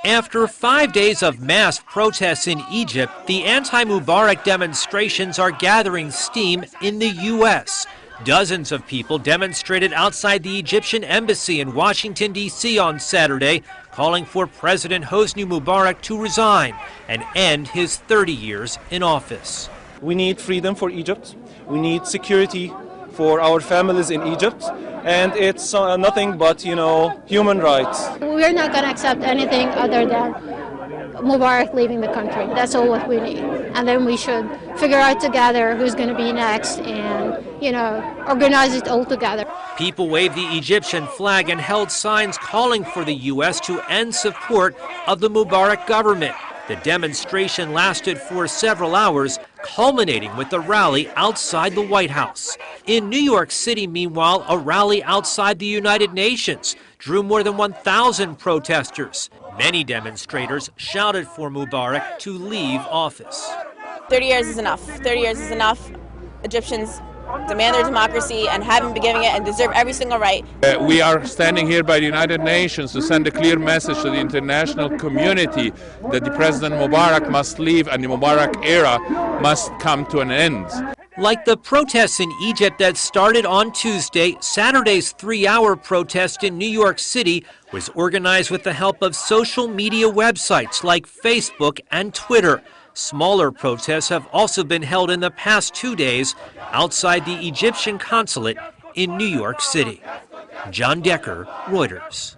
After 5 days of mass protests in Egypt, the anti-Mubarak demonstrations are gathering steam in the U.S. Dozens of people demonstrated outside the Egyptian embassy in Washington, D.C. on Saturday, calling for President Hosni Mubarak to resign and end his 30 years in office. We need freedom for Egypt. We need security for our families in Egypt. And it's nothing but, human rights. We're not going to accept anything other than Mubarak leaving the country. That's all what we need. And then we should figure out together who's going to be next and, organize it all together. People waved the Egyptian flag and held signs calling for the U.S. to end support of the Mubarak government. The demonstration lasted for several hours, culminating with a rally outside the White House. In New York City, meanwhile, a rally outside the United Nations drew more than 1,000 protesters. Many demonstrators shouted for Mubarak to leave office. 30 years is enough. 30 years is enough. Egyptians demand their democracy and haven't been giving it and deserve every single right. We are standing here by the United Nations to send a clear message to the international community that the President Mubarak must leave and the Mubarak era must come to an end. Like the protests in Egypt that started on Tuesday, Saturday's 3-hour protest in New York City was organized with the help of social media websites like Facebook and Twitter. Smaller protests have also been held in the past 2 days outside the Egyptian consulate in New York City. John Decker, Reuters.